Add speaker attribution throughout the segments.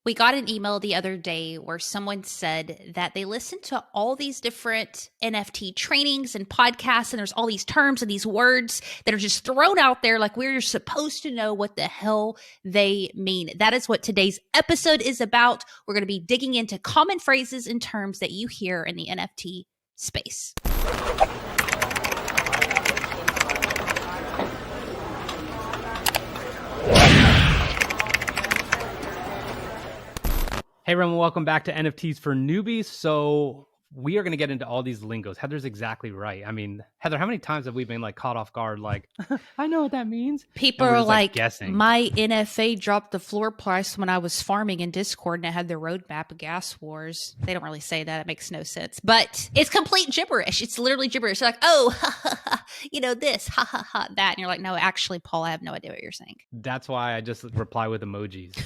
Speaker 1: We got an email the other day where someone said that they listened to all these different NFT trainings and podcasts, and there's all these terms and these words that are just thrown out there like we're supposed to know what the hell they mean. That is what today's episode is about. We're going to be digging into common phrases and terms that you hear in the NFT space.
Speaker 2: Hey everyone, welcome back to NFTs for Newbies. So we are going to get into all these lingos. Heather's exactly right. I mean, Heather, how many times have we been like caught off guard? Like, I know what that means.
Speaker 1: People are like
Speaker 2: guessing.
Speaker 1: My NFA dropped the floor price when I was farming in Discord and I had the roadmap of gas wars. They don't really say that. It makes no sense. But it's complete gibberish. It's literally gibberish. They're like, oh, ha, ha, ha, you know, this, ha, ha, ha, that. And you're like, no, actually, Paul, I have no idea what you're saying.
Speaker 2: That's why I just reply with emojis.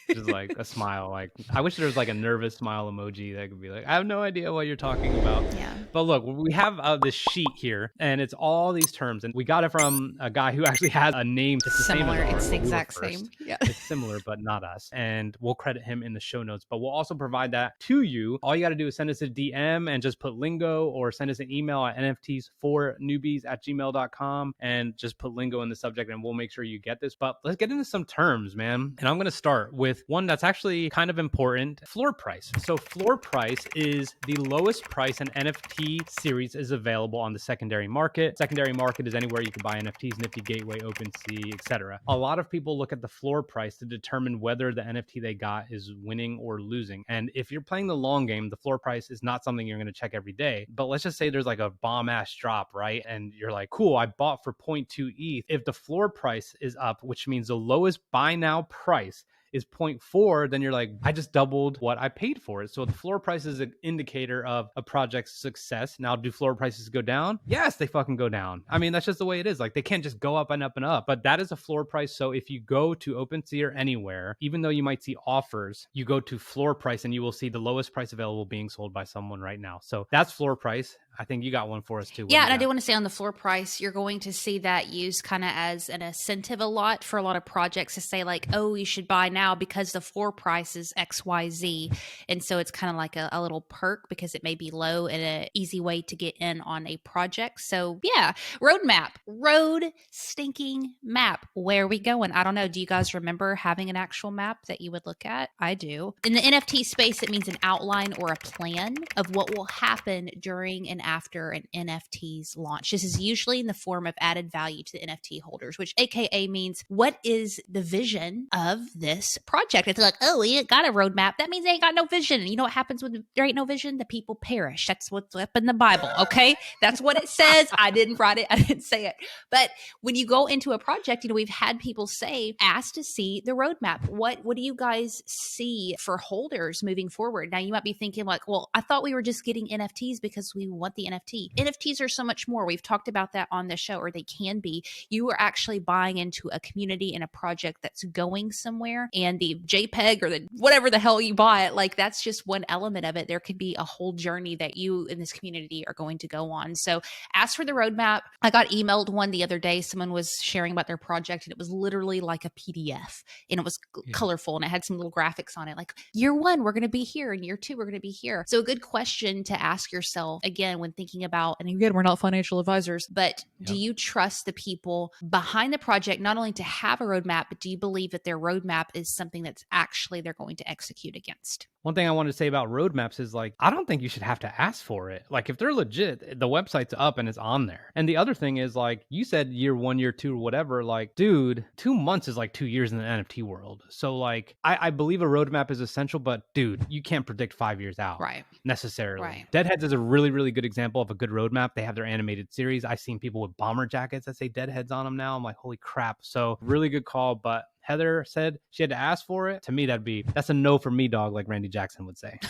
Speaker 2: Just like a smile. Like, I wish there was like a nervous smile emoji that could be like, I have no idea what you're talking about.
Speaker 1: Yeah.
Speaker 2: But look, we have this sheet here, and it's all these terms, and we got it from a guy who actually has a name. It's the
Speaker 1: similar.
Speaker 2: Same as ours,
Speaker 1: it's the exact same.
Speaker 2: Yeah. It's similar, but not us. And we'll credit him in the show notes, but we'll also provide that to you. All you got to do is send us a DM and just put Lingo, or send us an email at nfts4newbies@gmail.com and just put Lingo in the subject, and we'll make sure you get this. But let's get into some terms, man. And I'm going to start with one that's actually kind of important: floor price. So floor price is the lowest price an NFT series is available on the secondary market. Secondary market is anywhere you can buy NFTs, Nifty Gateway, OpenSea, etc. A lot of people look at the floor price to determine whether the NFT they got is winning or losing. And if you're playing the long game, the floor price is not something you're going to check every day. But let's just say there's like a bomb ass drop, right? And you're like, cool, I bought for 0.2 ETH. If the floor price is up, which means the lowest buy now price is 0.4, then you're like, I just doubled what I paid for it. So the floor price is an indicator of a project's success. Now, do floor prices go down? Yes, they fucking go down. I mean, that's just the way it is. Like, they can't just go up and up and up, but that is a floor price. So if you go to OpenSea or anywhere, even though you might see offers, you go to floor price and you will see the lowest price available being sold by someone right now. So that's floor price. I think you got one for us too.
Speaker 1: Yeah, and I do want to say on the floor price, you're going to see that used kind of as an incentive a lot for a lot of projects to say like, oh, you should buy now because the floor price is XYZ. And so it's kind of like a little perk because it may be low and an easy way to get in on a project. So yeah, roadmap, road stinking map. Where are we going? I don't know. Do you guys remember having an actual map that you would look at? I do. In the NFT space, it means an outline or a plan of what will happen during and after an NFT's launch. This is usually in the form of added value to the NFT holders, which AKA means what is the vision of this project? It's like, oh, we ain't got a roadmap. That means they ain't got no vision. And you know what happens when there ain't no vision? The people perish. That's what's up in the Bible, okay? That's what it says. I didn't write it. I didn't say it. But when you go into a project, you know, we've had people say, ask to see the roadmap. What do you guys see for holders moving forward? Now, you might be thinking like, well, I thought we were just getting NFTs because we want the NFT. NFTs are so much more. We've talked about that on the show, or they can be. You are actually buying into a community and a project that's going somewhere, and the JPEG or the whatever the hell you bought, like that's just one element of it. There could be a whole journey that you in this community are going to go on. So ask for the roadmap. I got emailed one the other day. Someone was sharing about their project, and it was literally like a PDF, and it was colorful, and it had some little graphics on it. Like, year one, we're going to be here, and year two, we're going to be here. So a good question to ask yourself, again, when thinking about, and again, we're not financial advisors, but do you trust the people behind the project, not only to have a roadmap, but do you believe that their roadmap is something that's actually they're going to execute against?
Speaker 2: One thing I want to say about roadmaps is like, I don't think you should have to ask for it. Like, if they're legit, the website's up and it's on there. And the other thing is, like, you said year one, year two, or whatever, like, dude, 2 months is like 2 years in the NFT world. So like, I believe a roadmap is essential, but dude, you can't predict 5 years out necessarily. Right. Deadheads is a really, really good example of a good roadmap. They have their animated series. I've seen people with bomber jackets that say Deadheads on them now. I'm like, holy crap. So really good call. But Heather said she had to ask for it. To me, that's a no for me, dog, like Randy Jackson would say.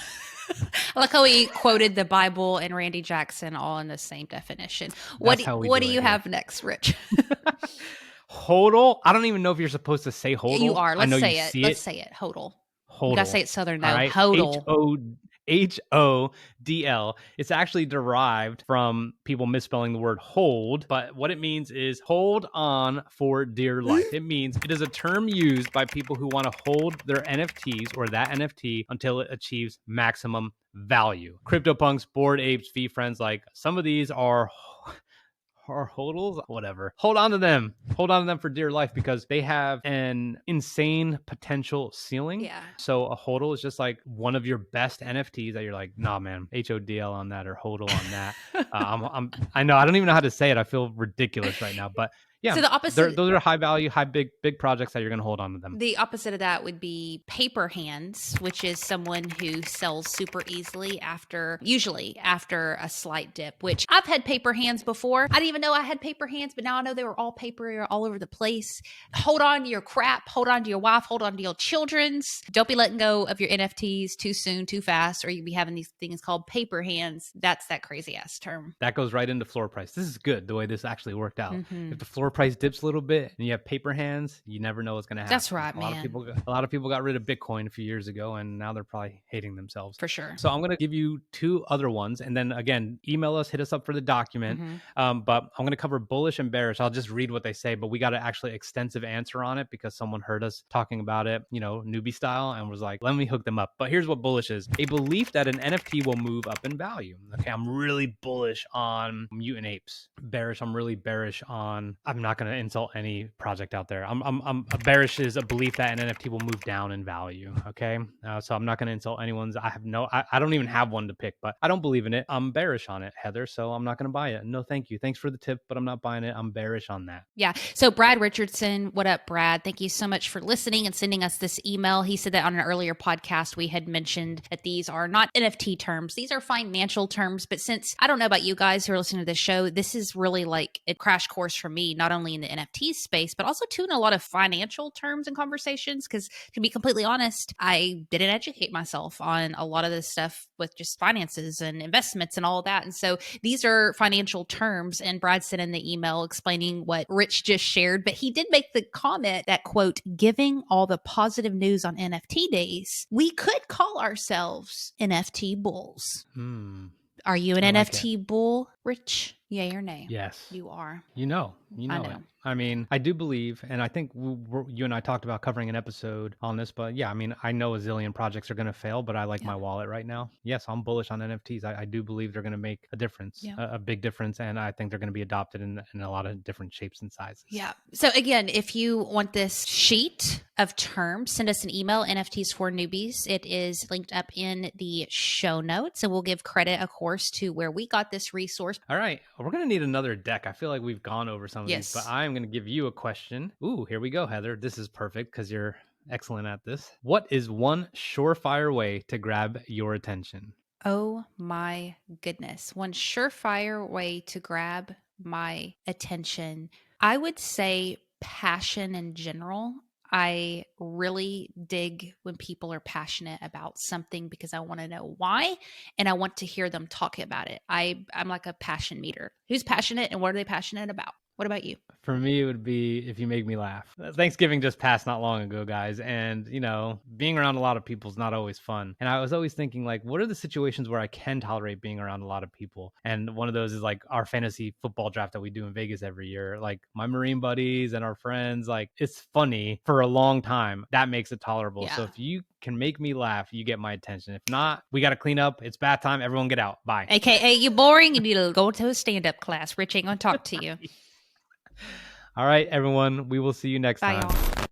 Speaker 1: I like how he quoted the Bible and Randy Jackson all in the same definition. What do you have next, Rich?
Speaker 2: Hodl. I don't even know if you're supposed to say hodl.
Speaker 1: You are. Let's say it. Let's say it. Hodl. You gotta
Speaker 2: HODL.
Speaker 1: say it Southern though.
Speaker 2: All right.
Speaker 1: HODL.
Speaker 2: HODL. It's actually derived from people misspelling the word hold, but what it means is hold on for dear life. It means it is a term used by people who want to hold their NFTs or that NFT until it achieves maximum value. CryptoPunks, Bored Apes, V-Friends, like some of these are hodls, whatever. Hold on to them. Hold on to them for dear life because they have an insane potential ceiling.
Speaker 1: Yeah.
Speaker 2: So a hodl is just like one of your best NFTs that you're like, nah, man, HODL on that or hodl on that. I know I don't even know how to say it. I feel ridiculous right now, but yeah.
Speaker 1: So the opposite,
Speaker 2: those are high value, big projects that you're going to hold on to them.
Speaker 1: the opposite of that would be paper hands, which is someone who sells super easily usually after a slight dip, which I've had paper hands before. I didn't even know I had paper hands, but now I know they were all paper all over the place. Hold on to your crap, hold on to your wife, hold on to your children's. Don't be letting go of your NFTs too soon, too fast, or you'll be having these things called paper hands. That's that crazy ass term.
Speaker 2: That goes right into floor price. This is good the way this actually worked out.
Speaker 1: Mm-hmm.
Speaker 2: If the floor price dips a little bit and you have paper hands, you never know what's going to happen.
Speaker 1: That's right,
Speaker 2: a lot of people got rid of Bitcoin a few years ago, and now they're probably hating themselves.
Speaker 1: For sure.
Speaker 2: So I'm going to give you two other ones, and then again, email us, hit us up for the document. But I'm going to cover bullish and bearish. I'll just read what they say, but we got an actually extensive answer on it because someone heard us talking about it, newbie style, and was like, let me hook them up. But here's what bullish is: a belief that an NFT will move up in value. Okay, I'm really bullish on mutant apes. Bearish, I'm really bearish on. I'm not going to insult any project out there. I'm bearish is a belief that an NFT will move down in value. Okay, so I'm not going to insult anyone's. I don't even have one to pick, but I don't believe in it. I'm bearish on it, Heather. So I'm not going to buy it. No, thank you. Thanks for the tip, but I'm not buying it. I'm bearish on that.
Speaker 1: Yeah. So Brad Richardson, what up, Brad? Thank you so much for listening and sending us this email. He said that on an earlier podcast, we had mentioned that these are not NFT terms. These are financial terms. But since I don't know about you guys who are listening to this show, this is really like a crash course for me, not only in the NFT space, but also too in a lot of financial terms and conversations. Because to be completely honest, I didn't educate myself on a lot of this stuff with just finances and investments and all of that. And so these are financial terms. And Brad sent in the email explaining what Rich just shared, but he did make the comment that, quote, giving all the positive news on NFT days, we could call ourselves NFT bulls. Are you an NFT bull, Rich? Yay or nay?
Speaker 2: Yes.
Speaker 1: You are.
Speaker 2: You know it. I mean, I do believe, and I think you and I talked about covering an episode on this, but yeah, I mean, I know a zillion projects are going to fail, but I like my wallet right now. Yes, I'm bullish on NFTs. I do believe they're going to make a difference, a big difference, and I think they're going to be adopted in a lot of different shapes and sizes.
Speaker 1: Yeah. So again, if you want this sheet of terms, send us an email, NFTs for Newbies. It is linked up in the show notes, and we'll give credit, of course, to where we got this resource.
Speaker 2: All right. We're going to need another deck. I feel like we've gone over some of these, but I'm going to give you a question. Ooh, here we go, Heather. This is perfect because you're excellent at this. What is one surefire way to grab your attention?
Speaker 1: Oh my goodness. One surefire way to grab my attention. I would say passion in general. I really dig when people are passionate about something because I want to know why and I want to hear them talk about it. I'm like a passion meter. Who's passionate and what are they passionate about? What about you?
Speaker 2: For me, it would be if you make me laugh. Thanksgiving just passed not long ago, guys. And, being around a lot of people is not always fun. And I was always thinking, like, what are the situations where I can tolerate being around a lot of people? And one of those is like our fantasy football draft that we do in Vegas every year. Like my Marine buddies and our friends, like it's funny for a long time. That makes it tolerable. Yeah. So if you can make me laugh, you get my attention. If not, we got to clean up. It's bath time. Everyone get out. Bye.
Speaker 1: AKA you boring. You need to go to a stand-up class. Rich ain't going to talk to you.
Speaker 2: All right, everyone. We will see you next time.
Speaker 1: Bye, y'all.